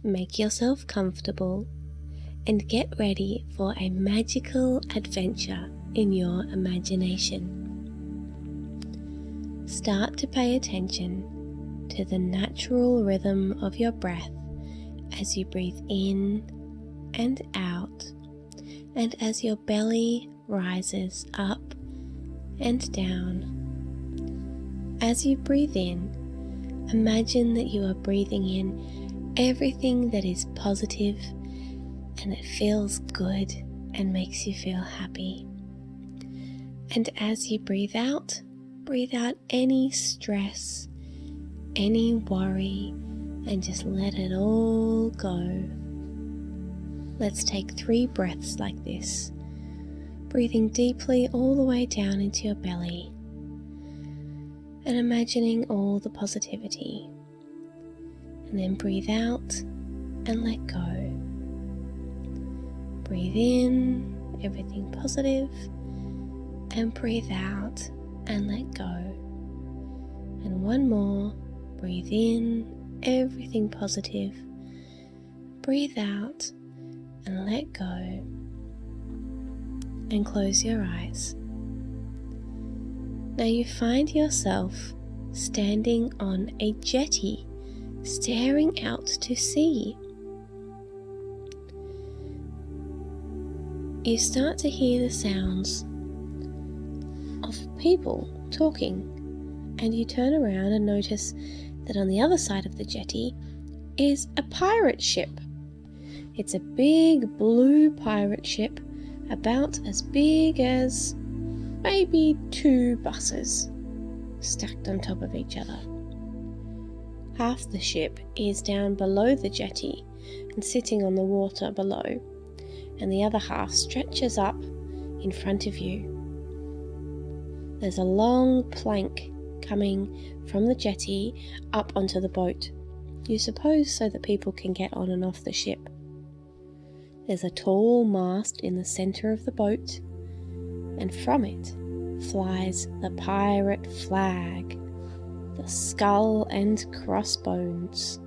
Make yourself comfortable and get ready for a magical adventure in your imagination. Start to pay attention to the natural rhythm of your breath as you breathe in and out, and as your belly rises up and down. As you breathe in, imagine that you are breathing in everything that is positive and that feels good and makes you feel happy. And as you breathe out any stress, any worry, and just let it all go. Let's take 3 breaths like this, breathing deeply all the way down into your belly and imagining all the positivity. And then breathe out and let go. Breathe in everything positive and breathe out and let go. And one more, breathe in everything positive, breathe out and let go, and close your eyes. Now you find yourself standing on a jetty, staring out to sea. You start to hear the sounds of people talking, and you turn around and notice that on the other side of the jetty is a pirate ship. It's a big blue pirate ship, about as big as maybe 2 buses stacked on top of each other. Half the ship is down below the jetty and sitting on the water below, and the other half stretches up in front of you. There's a long plank coming from the jetty up onto the boat, you suppose so that people can get on and off the ship. There's a tall mast in the centre of the boat, and from it flies the pirate flag, the skull and crossbones.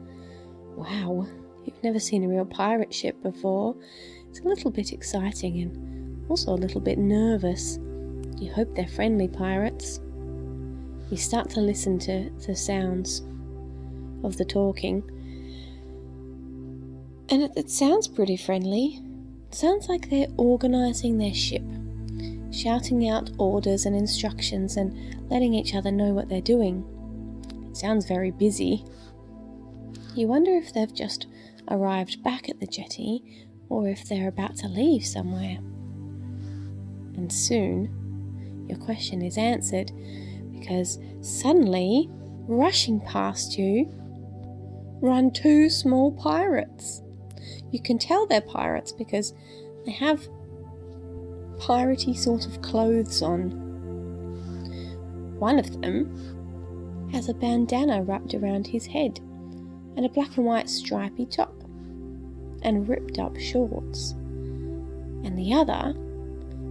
Wow, you've never seen a real pirate ship before. It's a little bit exciting and also a little bit nervous. You hope they're friendly pirates. You start to listen to the sounds of the talking, and it sounds pretty friendly. It sounds like they're organising their ship, shouting out orders and instructions and letting each other know what they're doing. It sounds very busy. You wonder if they've just arrived back at the jetty or if they're about to leave somewhere. And soon your question is answered, because suddenly, rushing past you, run 2 small pirates. You can tell they're pirates because they have piratey sort of clothes on. One of them has a bandana wrapped around his head and a black and white stripy top and ripped up shorts. And the other,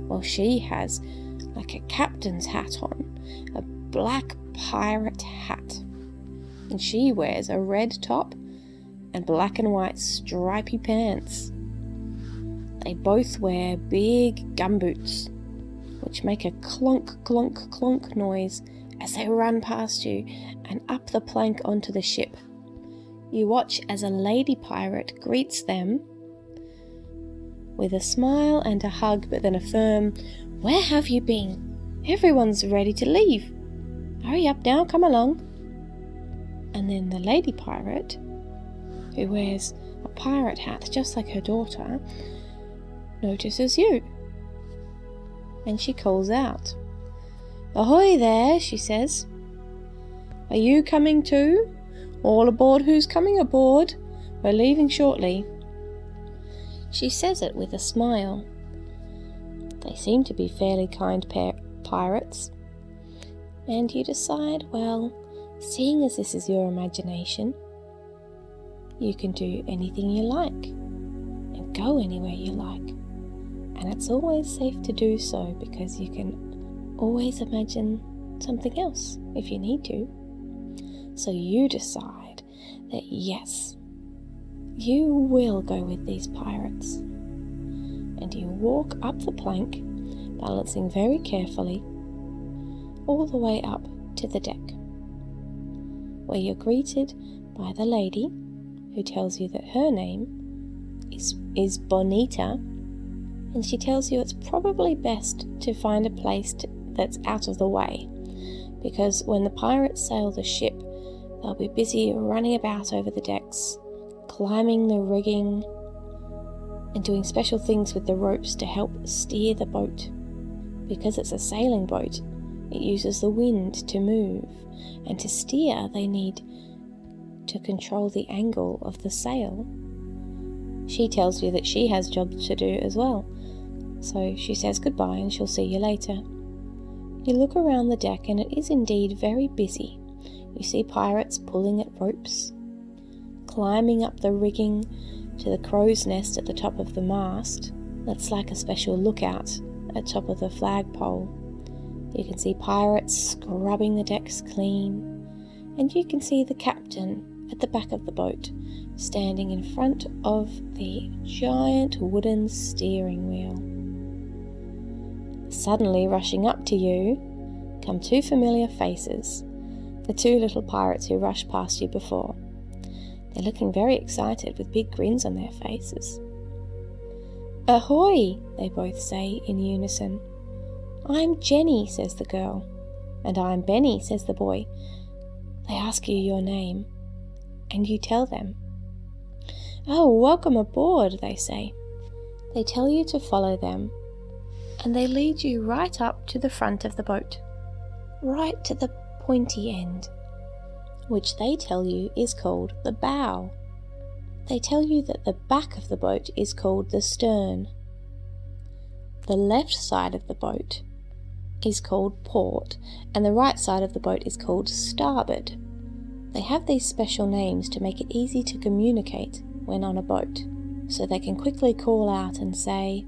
well, she has like a captain's hat on, a black pirate hat, and she wears a red top and black and white stripy pants. They both wear big gumboots, which make a clonk, clonk, clonk noise as they run past you and up the plank onto the ship. You watch as a lady pirate greets them with a smile and a hug, but then a firm, "Where have you been? Everyone's ready to leave. Hurry up now, come along." And then the lady pirate, who wears a pirate hat just like her daughter, notices you. And she calls out, "Ahoy there," she says. "Are you coming too? All aboard who's coming aboard. We're leaving shortly." She says it with a smile. They seem to be fairly kind pirates. And you decide, well, seeing as this is your imagination, you can do anything you like and go anywhere you like. And it's always safe to do so, because you can always imagine something else if you need to. So you decide that yes, You will go with these pirates. And you walk up the plank, balancing very carefully, all the way up to the deck, where you're greeted by the lady, who tells you that her name is Bonita, and she tells you it's probably best to find a place that's out of the way, because when the pirates sail the ship, they'll be busy running about over the decks, climbing the rigging, and doing special things with the ropes to help steer the boat. Because it's a sailing boat, it uses the wind to move, and to steer they need to control the angle of the sail. She tells you that she has jobs to do as well, so she says goodbye and she'll see you later. You look around the deck and it is indeed very busy. You see pirates pulling at ropes, climbing up the rigging to the crow's nest at the top of the mast. That's like a special lookout at top of the flagpole. You can see pirates scrubbing the decks clean, and you can see the captain at the back of the boat, standing in front of the giant wooden steering wheel. Suddenly, rushing up to you, come two familiar faces, the two little pirates who rushed past you before. They're looking very excited with big grins on their faces. "Ahoy!" they both say in unison. "I'm Jenny," says the girl. "And I'm Benny," says the boy. They ask you your name, and you tell them. "Oh, welcome aboard," they say. They tell you to follow them, and they lead you right up to the front of the boat, right to the pointy end, which they tell you is called the bow. They tell you that the back of the boat is called the stern. The left side of the boat is called port, and the right side of the boat is called starboard. They have these special names to make it easy to communicate when on a boat, so they can quickly call out and say,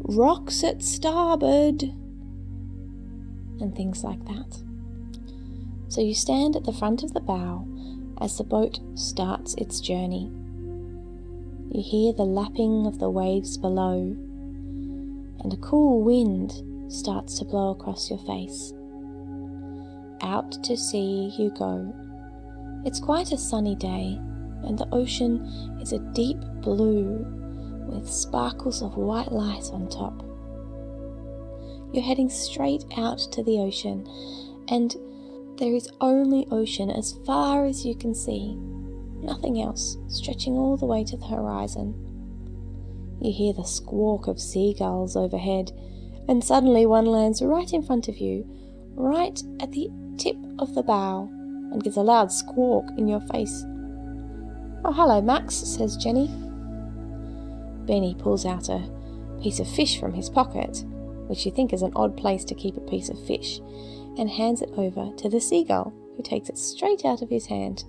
"Rocks at starboard," and things like that. So you stand at the front of the bow as the boat starts its journey. You hear the lapping of the waves below, and a cool wind starts to blow across your face. Out to sea you go. It's quite a sunny day, and the ocean is a deep blue with sparkles of white light on top. You're heading straight out to the ocean, and there is only ocean as far as you can see, nothing else, stretching all the way to the horizon. You hear the squawk of seagulls overhead, and suddenly one lands right in front of you, right at the tip of the bow, and gives a loud squawk in your face. "Oh, hello, Max," says Jenny. Benny pulls out a piece of fish from his pocket, which you think is an odd place to keep a piece of fish, and hands it over to the seagull, who takes it straight out of his hand.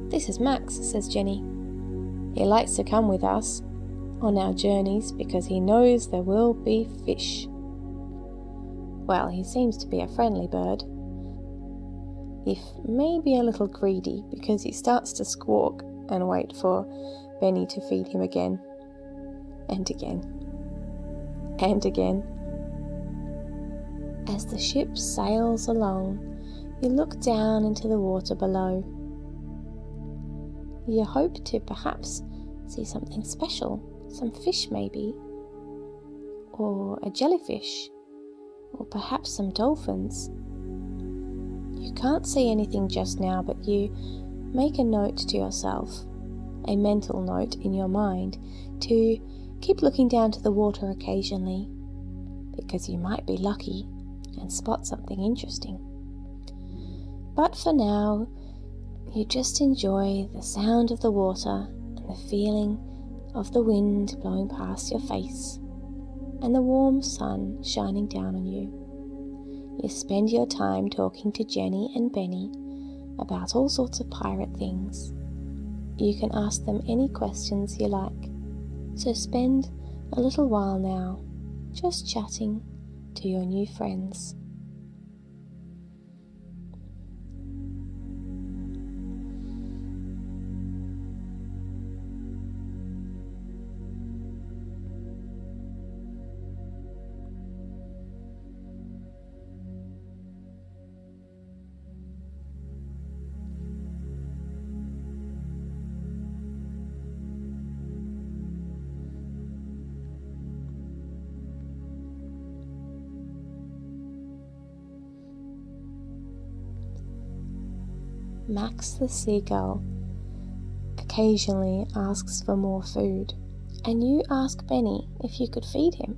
"This is Max," says Jenny. "He likes to come with us on our journeys because he knows there will be fish. Well, he seems to be a friendly bird, if maybe a little greedy, because he starts to squawk and wait for Benny to feed him again, and again, and again. As the ship sails along, you look down into the water below. You hope to perhaps see something special, some fish maybe, or a jellyfish, or perhaps some dolphins. You can't see anything just now, but you make a note to yourself, a mental note in your mind, to keep looking down to the water occasionally, because you might be lucky and spot something interesting. But for now, you just enjoy the sound of the water and the feeling of the wind blowing past your face and the warm sun shining down on you. You spend your time talking to Jenny and Benny about all sorts of pirate things. You can ask them any questions you like. So spend a little while now just chatting to your new friends. Max the seagull occasionally asks for more food, and you ask Benny if you could feed him.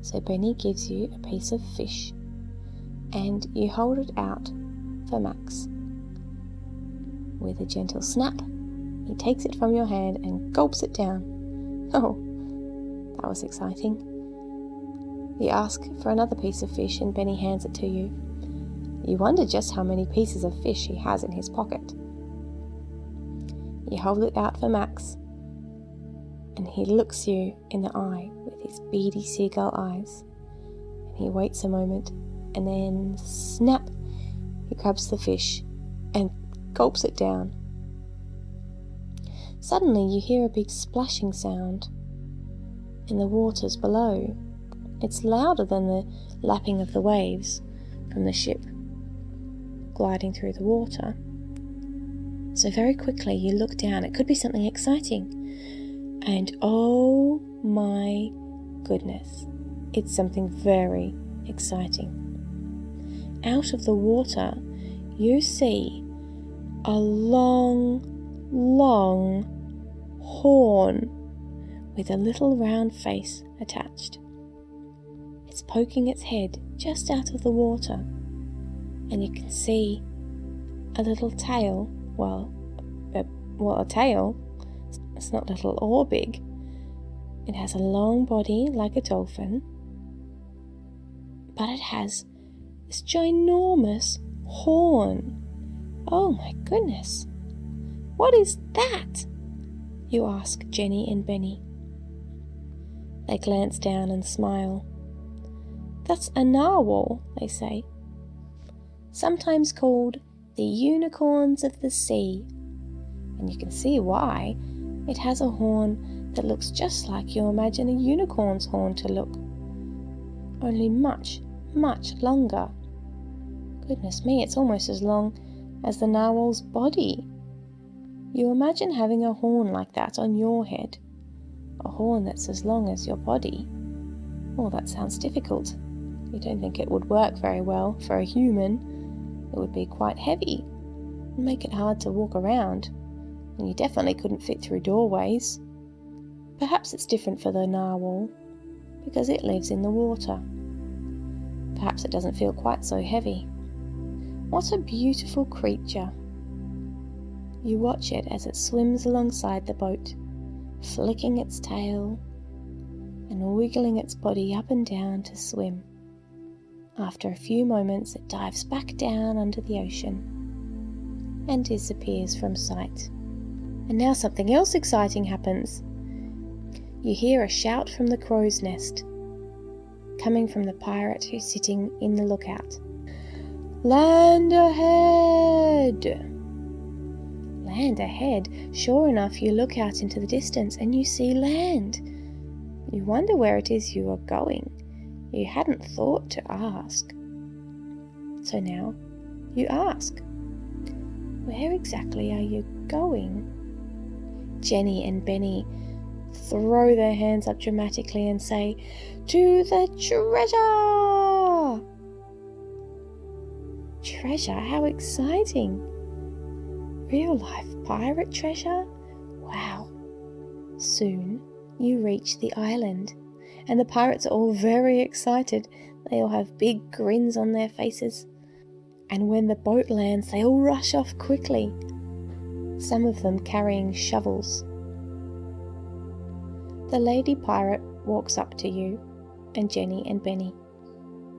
So Benny gives you a piece of fish, and you hold it out for Max. With a gentle snap, he takes it from your hand and gulps it down. Oh, that was exciting. You ask for another piece of fish and Benny hands it to you. You wonder just how many pieces of fish he has in his pocket. You hold it out for Max, and he looks you in the eye with his beady seagull eyes. And he waits a moment, and then snap, he grabs the fish and gulps it down. Suddenly you hear a big splashing sound in the waters below. It's louder than the lapping of the waves from the ship gliding through the water. So very quickly you look down. It could be something exciting. And oh my goodness, it's something very exciting. Out of the water you see a long horn with a little round face attached. It's poking its head just out of the water, and you can see a little tail. Well, a tail. It's not little or big. It has a long body like a dolphin, but it has this ginormous horn. Oh my goodness! What is that? You ask Jenny and Benny. They glance down and smile. That's a narwhal, they say, sometimes called the unicorns of the sea. And you can see why. It has a horn that looks just like you imagine a unicorn's horn to look, only much longer. Goodness me, it's almost as long as the narwhal's body. You imagine having a horn like that on your head, a horn that's as long as your body. Oh, that sounds difficult. You don't think it would work very well for a human. It would be quite heavy and make it hard to walk around, and you definitely couldn't fit through doorways. Perhaps it's different for the narwhal, because it lives in the water. Perhaps it doesn't feel quite so heavy. What a beautiful creature. You watch it as it swims alongside the boat, flicking its tail and wiggling its body up and down to swim. After a few moments, it dives back down under the ocean and disappears from sight. And now something else exciting happens. You hear a shout from the crow's nest, coming from the pirate who's sitting in the lookout. Land ahead! Land ahead. Sure enough, you look out into the distance and you see land. You wonder where it is you are going. You hadn't thought to ask. So now you ask, where exactly are you going? Jenny and Benny throw their hands up dramatically and say, to the treasure! Treasure? How exciting! Real life pirate treasure? Wow! Soon you reach the island, and the pirates are all very excited. They all have big grins on their faces. And when the boat lands, they all rush off quickly, some of them carrying shovels. The lady pirate walks up to you and Jenny and Benny,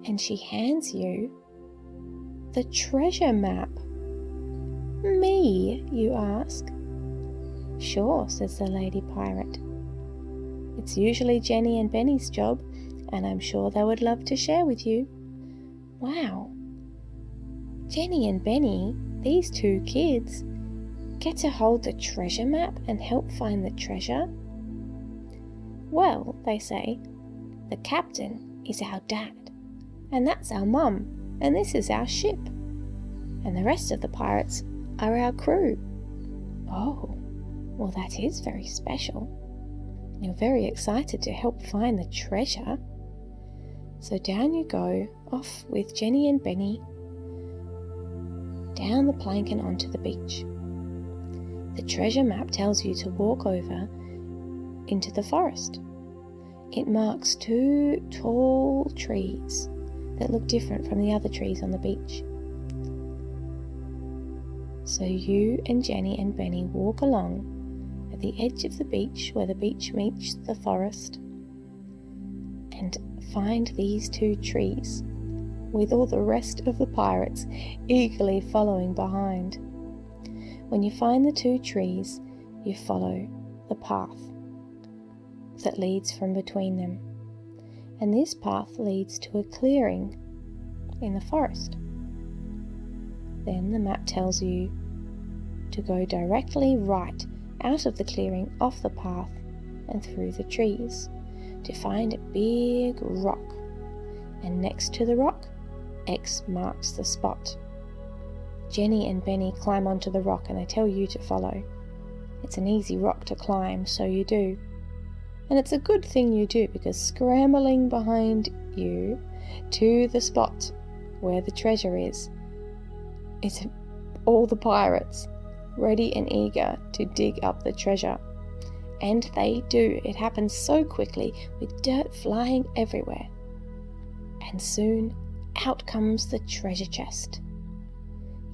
and she hands you the treasure map. Me, you ask? Sure, says the lady pirate. It's usually Jenny and Benny's job, and I'm sure they would love to share with you. Wow. Jenny and Benny, these two kids, get to hold the treasure map and help find the treasure? Well, they say, the captain is our dad, and that's our mum, and this is our ship, and the rest of the pirates are our crew. Oh, well, that is very special. You're very excited to help find the treasure. So down you go, off with Jenny and Benny, down the plank and onto the beach. The treasure map tells you to walk over into the forest. It marks 2 tall trees that look different from the other trees on the beach. So you and Jenny and Benny walk along at the edge of the beach where the beach meets the forest and find these 2 trees with all the rest of the pirates eagerly following behind. When you find the 2 trees, you follow the path that leads from between them, and this path leads to a clearing in the forest. Then the map tells you to go directly right out of the clearing, off the path and through the trees, to find a big rock, and next to the rock, X marks the spot. Jenny and Benny climb onto the rock and they tell you to follow. It's an easy rock to climb, so you do. And it's a good thing you do, because scrambling behind you to the spot where the treasure is all the pirates, ready and eager to dig up the treasure. And they do. It happens so quickly, with dirt flying everywhere. And soon, out comes the treasure chest.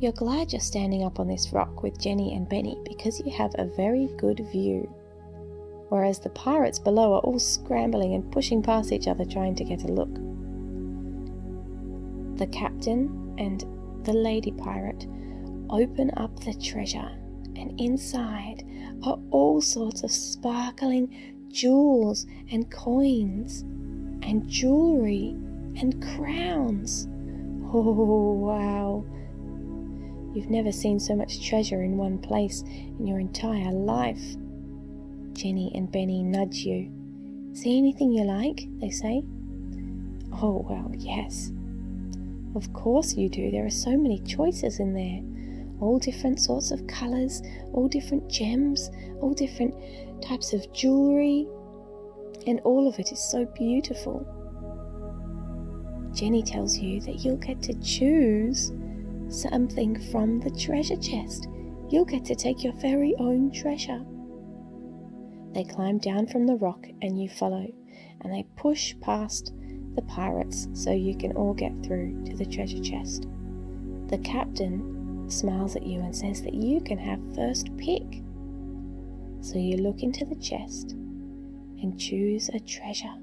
You're glad you're standing up on this rock with Jenny and Benny, because you have a very good view, whereas the pirates below are all scrambling and pushing past each other trying to get a look. The captain and the lady pirate open up the treasure, and inside are all sorts of sparkling jewels and coins and jewelry and crowns. Oh, wow! You've never seen so much treasure in one place in your entire life. Jenny and Benny nudge you. "See anything you like?" they say. "Oh, well, yes. Of course you do. There are so many choices in there. All different sorts of colours, all different gems, all different types of jewellery, and all of it is so beautiful." Jenny tells you that you'll get to choose something from the treasure chest. You'll get to take your very own treasure. They climb down from the rock and you follow, and they push past the pirates so you can all get through to the treasure chest. The captain smiles at you and says that you can have first pick. So you look into the chest and choose a treasure.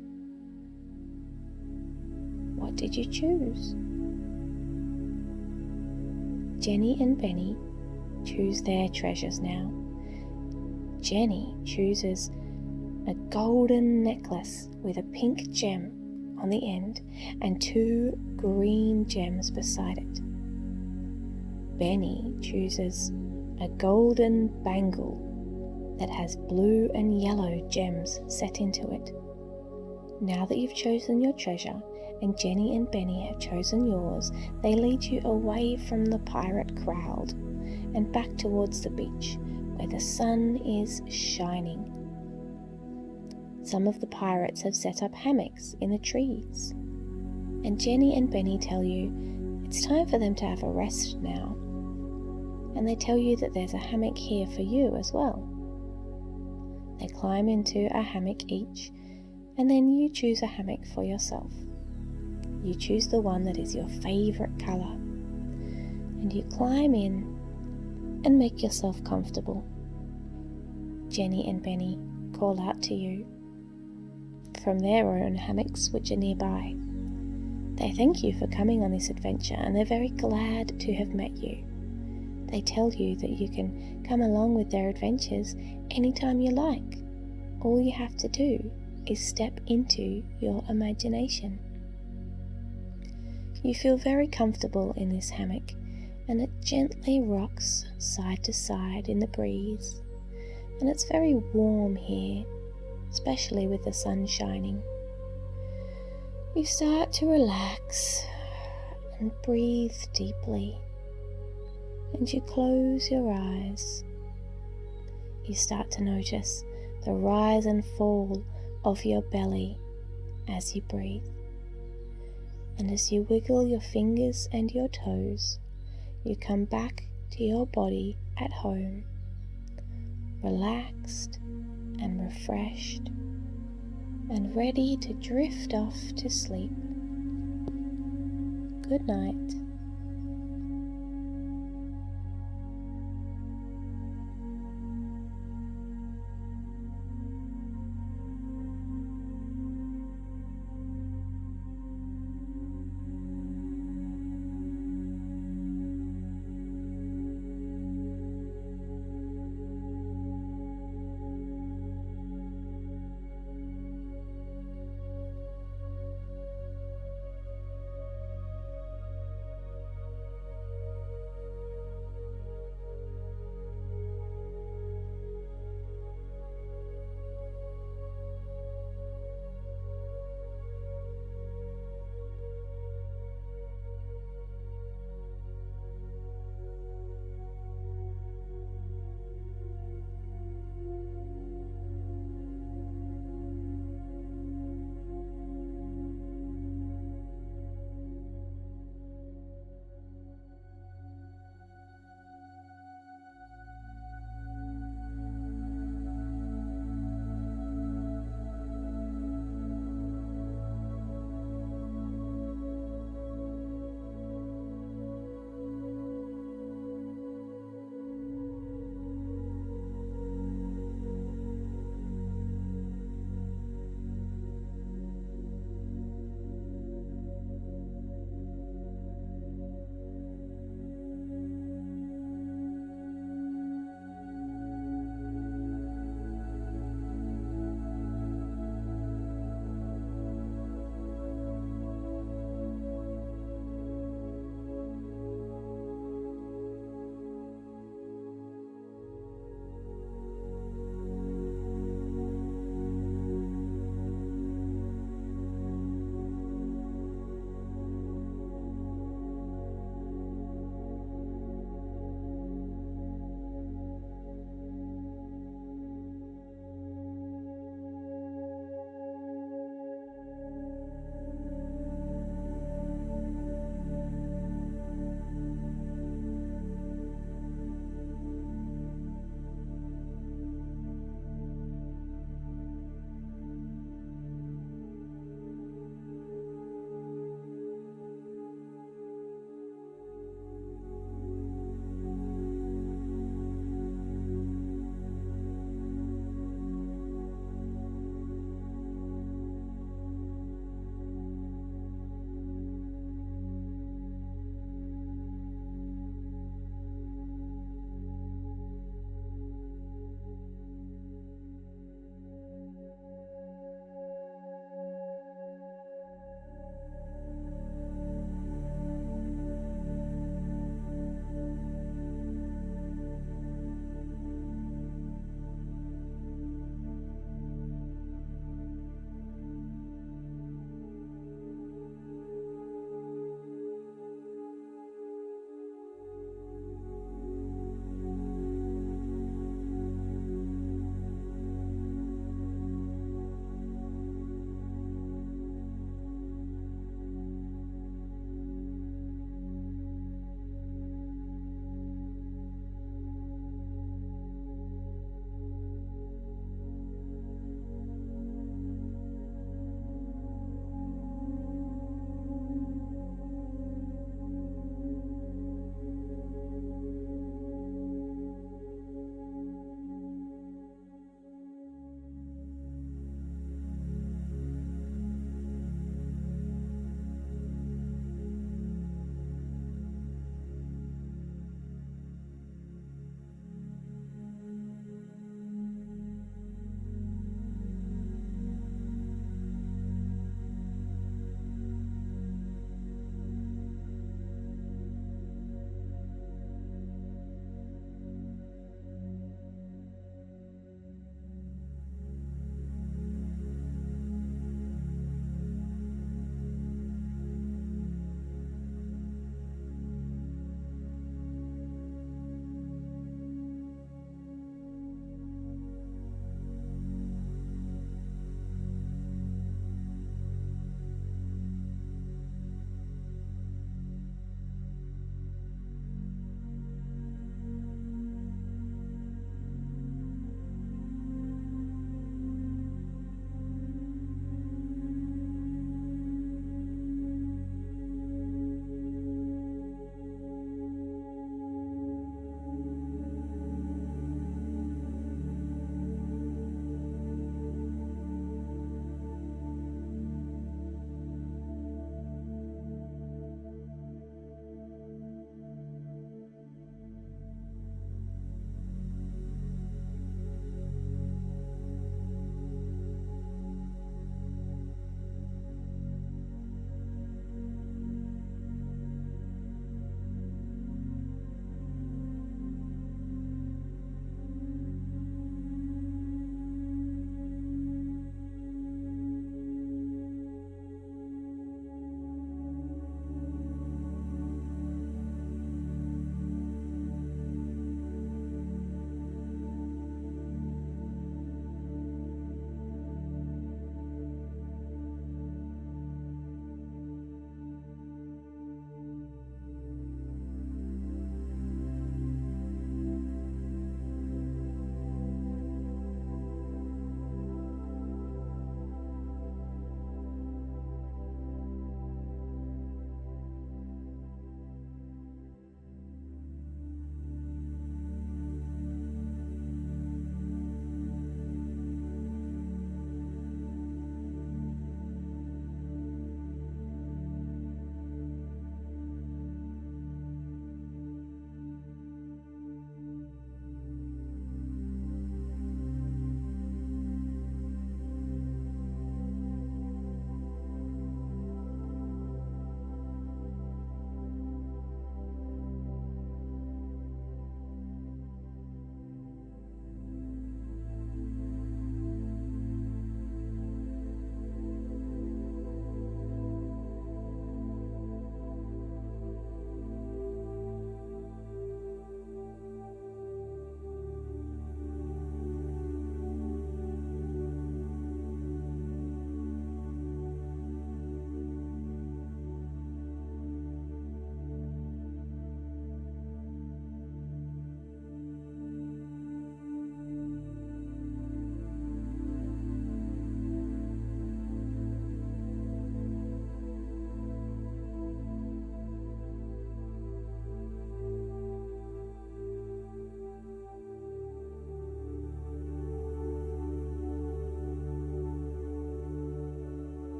What did you choose? Jenny and Benny choose their treasures now. Jenny chooses a golden necklace with a pink gem on the end and 2 green gems beside it. Benny chooses a golden bangle that has blue and yellow gems set into it. Now that you've chosen your treasure and Jenny and Benny have chosen yours, they lead you away from the pirate crowd and back towards the beach where the sun is shining. Some of the pirates have set up hammocks in the trees, and Jenny and Benny tell you it's time for them to have a rest now, and they tell you that there's a hammock here for you as well. They climb into a hammock each, and then you choose a hammock for yourself. You choose the one that is your favourite colour, and you climb in and make yourself comfortable. Jenny and Benny call out to you from their own hammocks which are nearby. They thank you for coming on this adventure, and they're very glad to have met you. They tell you that you can come along with their adventures anytime you like. All you have to do is step into your imagination. You feel very comfortable in this hammock, and it gently rocks side to side in the breeze, and it's very warm here, especially with the sun shining. You start to relax and breathe deeply, and you close your eyes. You start to notice the rise and fall of your belly as you breathe. And as you wiggle your fingers and your toes, you come back to your body at home, relaxed and refreshed, and ready to drift off to sleep. Good night.